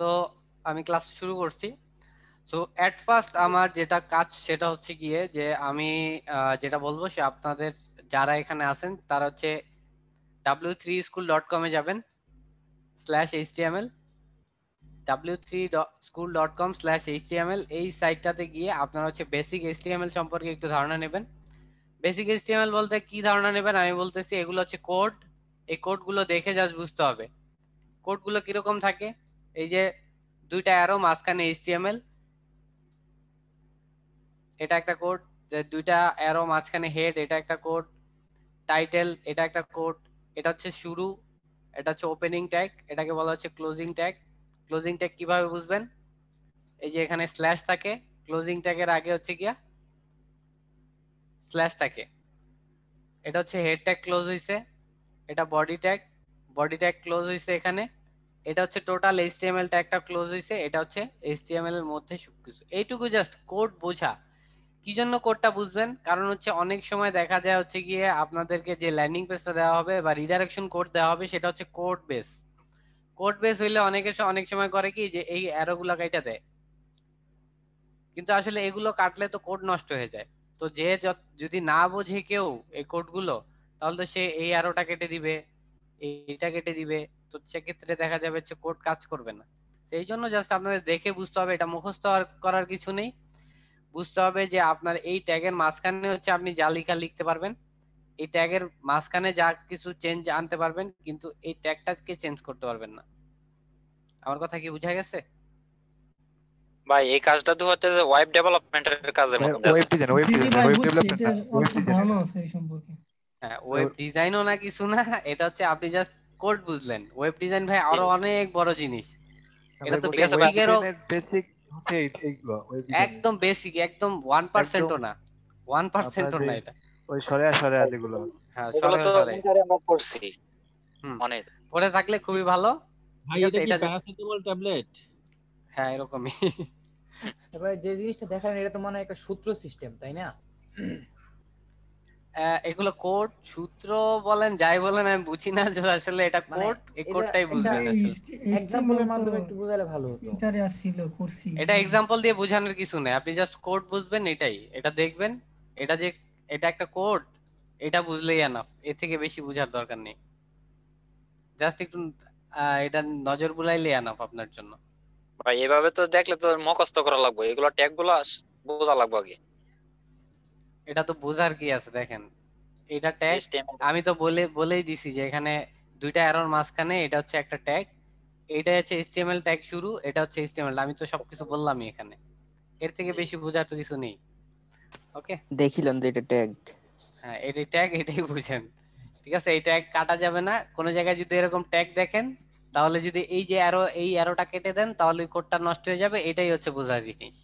So আমি class শুরু করছি। সো এট ফার্স্ট আমার যেটা কাজ সেটা হচ্ছে গিয়ে যে আমি যেটা বলবো সে আপনাদের যারা এখানে আছেন তারা হচ্ছে w3school.com এ যাবেন /html w3school.com/html এই সাইটটাতে গিয়ে আপনারা হচ্ছে বেসিক এইচটিএমএল সম্পর্কে একটু ধারণা নেবেন। বেসিক এইচটিএমএল বলতে কি ধারণা নেবেন আমি বলতেছি, এগুলো হচ্ছে কোড। এই কোডগুলো দেখে জাস্ট বুঝতে হবে কোডগুলো কিরকম থাকে। এই যে দুইটা অ্যারো মাঝখানে এইচটিএমএল, এটা একটা কোড। যে দুইটা অ্যারো মাঝখানে হেড, এটা একটা কোড। টাইটেল, এটা একটা কোড। এটা হচ্ছে শুরু, এটা হচ্ছে ওপেনিং ট্যাগ, এটাকে বলা হচ্ছে ক্লোজিং ট্যাগ। ক্লোজিং ট্যাগ কিভাবে বুঝবেন, এই যে এখানে স্ল্যাশ থাকে, ক্লোজিং ট্যাগের আগে হচ্ছে গিয়া স্ল্যাশ থাকে। এটা হচ্ছে হেড ট্যাগ ক্লোজ হইছে, এটা body tag, body tag close হইছে এখানে। এটা হচ্ছে টোটাল এইচটিএমএল ট্যাগটা ক্লোজ হইছে, এটা হচ্ছে এইচটিএমএল এর মধ্যে সবকিছু। এইটুকু জাস্ট কোড বোঝা। কি জন্য কোডটা বুঝবেন, কারণ হচ্ছে অনেক সময় দেখা যায় হচ্ছে গিয়ে আপনাদেরকে যে ল্যান্ডিং পেজটা দেওয়া হবে বা রিডাইরেকশন কোড দেওয়া হবে সেটা হচ্ছে কোড বেস। কোড বেস হইলে অনেক সময় করে কি যে এই অ্যারো গুলা কাইটা দেয়, কিন্তু আসলে এগুলো কাটলে তো কোড নষ্ট হয়ে যায়। তো যে যদি না বোঝে কেউ এই কোডগুলো, তাহলে তো সে এই অ্যারোটা কেটে দিবে, এইটা কেটে দিবে। তো সেক্ষেত্রে দেখা যাবে যে কোড কাজ করবে না। সেই জন্য জাস্ট আপনাদের দেখে বুঝতে হবে, এটা মুখস্থ করার কিছু নেই। বুঝতে হবে যে আপনার এই ট্যাগের মাঝখানে হচ্ছে আপনি যা লেখা লিখতে পারবেন, এই ট্যাগের মাঝখানে যা কিছু চেঞ্জ আনতে পারবেন, কিন্তু এই ট্যাগটাকে চেঞ্জ করতে পারবেন না। আমার কথা কি বোঝা গেছে? ভাই এই কাজটা তো হচ্ছে ওয়েব ডেভেলপমেন্টের কাজের মতন ওয়েব দেখা যায়। ডিজাইন, ওয়েব জি জি ডিজাইন, ভাই ওয়েব বুঝছি, ডেভেলপমেন্ট এটা না, ওয়েব অল্প ডিজাইন। ধারণা আছে এই সম্পর্কে। হ্যাঁ, ওয়েব ডিজাইনও না কিছু না, এটা হচ্ছে আপনি জাস্ট কোড বুঝলেন। ওয়েব ডিজাইন ভাই আরো অনেক বড় জিনিস। এটা তো ঠিক আছে ভাই। ওয়েব বেসিকেরও ডিজাইনের বেসিক হচ্ছে এইগুলো, ওয়েব ডিজাইনের একদম বেসিক, একদম একদম 1%ও না, আপনার 1%ও যে না এটা। ওই সরেয়া সরেয়া যেগুলো। হ্যাঁ, এগুলো সরে তো সরে ইন্টারে আমরা করছি হুম, অনেক। পড়ে থাকলে খুবই ভালো। ভাই ঠিক আছে, এটা কি এটা জাস্ট প্যারাসিটামল ট্যাবলেট? হ্যাঁ এরকমই। এবারে যে জিনিসটা দেখালেন এটা তো মনে হয় একটা সূত্র সিস্টেম, তাই না? এগুলো কোড সূত্র বলেন যাই বলেন, আমি বুঝি না যে আসলে এটা মানে কোড, এই এটা কোডটাই একটা বুঝবেন আসলে। এক্সাম্পলের মাধ্যমে একটু বোঝালে ভালো হতো। ইন্টারে আসছিল করছি। এটা এক্সাম্পল দিয়ে বোঝানোর কিছু নেই, আপনি জাস্ট কোড বুঝবেন, এটাই। এটা দেখবেন, এটা যে এটা একটা কোড, এটা বুঝলেই এনাফ। এর থেকে বেশি বোঝার দরকার নেই। জাস্ট একটু এটা নজর বুলাইলেই এনাফ আপনার জন্য। ভাই এভাবে তো দেখলে তো মুখস্থ করা লাগবে, এগুলো ট্যাগ গুলো বোঝা লাগবে আগে। এটা তো বোঝার কি আছে, দেখেন এটা ট্যাগ। HTML আমি তো বলেই দিছি যে এখানে দুইটা অ্যারোর মাঝখানে এটা হচ্ছে একটা ট্যাগ, এইটা হচ্ছে এইচটিএমএল ট্যাগ শুরু, এটা হচ্ছে এইচটিএমএল। আমি তো সবকিছু বললামই এখানে, এর থেকে বেশি বোঝার তো কিছু নেই। ওকে, দেখিলাম যে এটা ট্যাগ। হ্যাঁ এটাই ট্যাগ, এটাই বুঝেন। ঠিক আছে, এই ট্যাগ কাটা যাবে না কোনো জায়গায়। যদি এরকম ট্যাগ দেখেন, তাহলে যদি এই যে অ্যারো, এই অ্যারোটা কেটে দেন, তাহলে কোডটা নষ্ট হয়ে যাবে। এটাই হচ্ছে বোঝার জিনিস।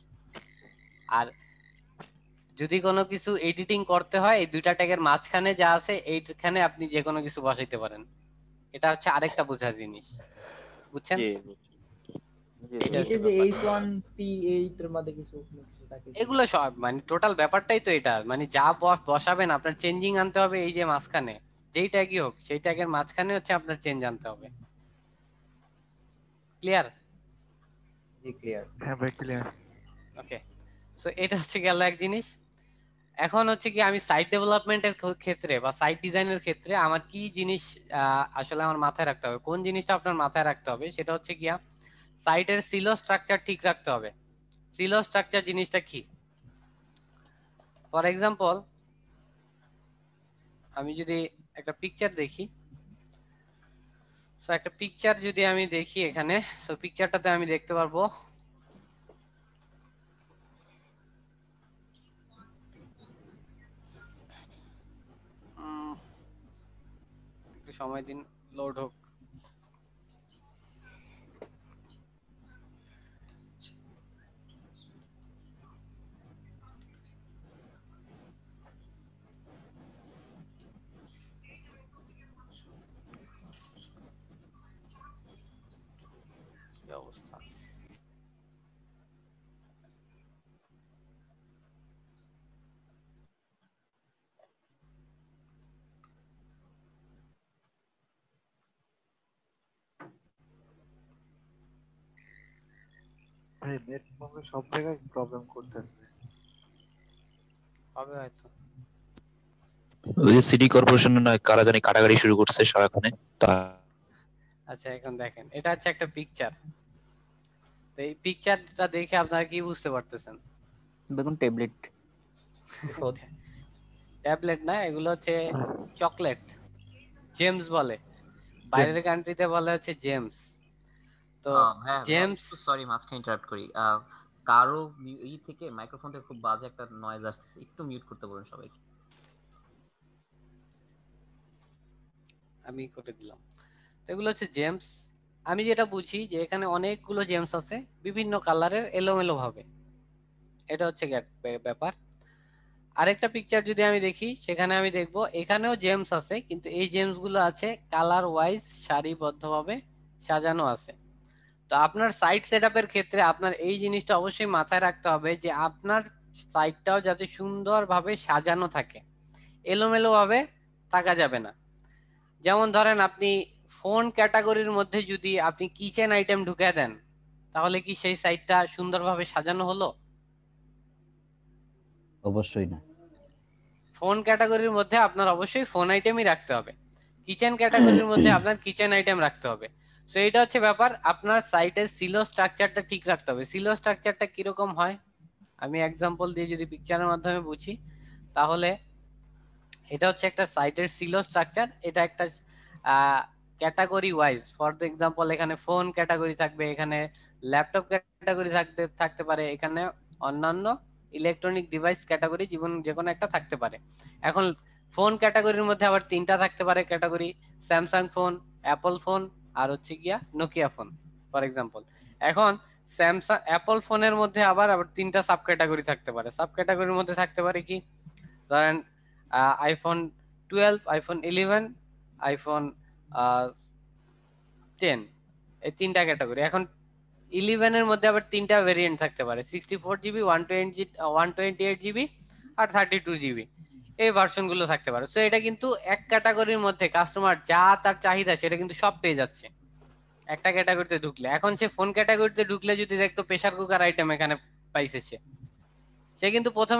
আর যদি কোনো কিছু এডিটিং করতে হয়, এই দুইটা ট্যাগের মাঝখানে যা আছে এইখানে আপনি যে কোনো কিছু বসাইতে পারেন। এটা হচ্ছে আরেকটা বোঝার জিনিস, বুঝছেন? জি এটা এই হচ্ছে যে ব্যাপার। H1P8 এর মধ্যে কিছু থাকে। এগুলো সব মানে টোটাল ব্যাপারটাই তো এটা, মানে যা বসাবেন আপনার চেঞ্জিং আনতে হবে। এই যে মাঝখানে যেই ট্যাগই হোক, সেই ট্যাগের মাঝখানে হচ্ছে আপনার চেঞ্জ আনতে হবে। ক্লিয়ার? জি ক্লিয়ার। হ্যাঁ ভাই ক্লিয়ার। ওকে, সো এটা হচ্ছে গেল এক জিনিস। এখন হচ্ছে কি আমি সাইট ডেভেলপমেন্টের ক্ষেত্রে বা সাইট ডিজাইনের ক্ষেত্রে আমার কি জিনিস আসলে আমার মাথায় রাখতে হবে, কোন জিনিসটা আপনার মাথায় রাখতে হবে, সেটা হচ্ছে গিয়া সাইটের সিলো স্ট্রাকচার ঠিক রাখতে হবে। সিলো স্ট্রাকচার জিনিসটা কি? ফর এক্সাম্পল, আমি যদি একটা পিকচার দেখি, সো একটা পিকচার যদি আমি দেখি এখানে, সো পিকচারটাতে আমি দেখতে পারবো একটু সময় দিন, লোড হোক। কি অবস্থা? ভাই নেট সব জায়গায় প্রবলেম করতেছে। হবে হয়তো। ওই যে সিটি কর্পোরেশনের না কারা জানি কাটাকাটি শুরু করছে সারাখানে তা আচ্ছা এখন দেখেন এটা হচ্ছে একটা পিকচার। তো এই পিকচারটা দেখে আপনারা কি বুঝতে পারতেছেন? দেখুন ট্যাবলেট। ট্যাবলেট না, এগুলো হচ্ছে চকলেট, জেমস বলে, বাইরের কান্ট্রিতে বলে হচ্ছে জেমস। তো হ্যাঁ জেমস, সরি মাঝখানে ইন্টারাপ্ট করি। কারো ই থেকে মাইক্রোফোন থেকে খুব বাজে একটা নয়েজ আসছে, একটু মিউট করতে বলুন সবাইকে। আমি করে দিলাম। তো এগুলো হচ্ছে জেমস। আমি যেটা বুঝি যে এখানে অনেকগুলো জেমস আছে বিভিন্ন কালারের এলোমেলো ভাবে, এটা হচ্ছে ব্যাপার। আরেকটা পিকচার যদি আমি দেখি সেখানে আমি দেখবো এখানেও জেমস আছে, কিন্তু এই জেমস গুলো আছে কালার ওয়াইজ সারিবদ্ধভাবে সাজানো আছে। তো আপনার সাইট সেটআপের ক্ষেত্রে আপনার এই জিনিসটা অবশ্যই মাথায় রাখতে হবে যে আপনার সাইটটাও যাতে সুন্দরভাবে সাজানো থাকে, এলোমেলো ভাবে থাকা যাবে না। যেমন ধরেন আপনি ফোন ক্যাটাগরির মধ্যে যদি আপনি কিচেন আইটেম ঢুকে দেন, তাহলে কি সেই সাইটটা সুন্দরভাবে সাজানো হলো? অবশ্যই না। ফোন ক্যাটাগরির মধ্যে আপনার অবশ্যই ফোন আইটেমই রাখতে হবে, কিচেন ক্যাটাগরির মধ্যে আপনার কিচেন আইটেম রাখতে হবে। সো এটা হচ্ছে ব্যাপার, আপনার সাইটের সিলো স্ট্রাকচারটা ঠিক রাখতে হবে। সিলো স্ট্রাকচারটা কিরকম হয় আমি এক্সাম্পল দিয়ে যদি পিকচারের মাধ্যমে বুঝি, তাহলে এটা হচ্ছে একটা সাইটের সিলো স্ট্রাকচার। এটা একটা category wise, for the example এখানে ফোন ক্যাটাগরি থাকবে, এখানে ল্যাপটপ ক্যাটাগরি থাকতে পারে, এখানে অন্যান্য ইলেকট্রনিক ডিভাইস ক্যাটাগরি যে কোনো একটা থাকতে পারে। এখন ফোন ক্যাটাগরির মধ্যে আবার তিনটা থাকতে পারে category, Samsung phone, Apple phone, আর হচ্ছে গিয়া নোকিয়া ফোন ফর এক্সাম্পল। এখন স্যামসাং অ্যাপল ফোনের মধ্যে আবার তিনটা সাব ক্যাটাগরি থাকতে পারে। সাব ক্যাটাগরির মধ্যে থাকতে পারে কি, ধরেন আইফোন 12, আইফোন 11, আইফোন 10, এই তিনটা ক্যাটাগরি। এখন 11 এর মধ্যে আবার তিনটা ভেরিয়েন্ট থাকতে পারে, 64 জিবি, 128 জিবি আর 32 জিবি, এই ভার্সন গুলো থাকতে পারে। সো এটা কিন্তু এক ক্যাটাগরির মধ্যে কাস্টমার যা তার চাহিদা সেটা কিন্তু সব পেয়ে যাচ্ছে একটা ক্যাটাগরিতে ঢুকলে। এখন সে ফোন ক্যাটাগরিতে ঢুকলে যদি দেখতো প্রেসার কুকার আইটেম এখানে পাইছে, সে কিন্তু প্রথমে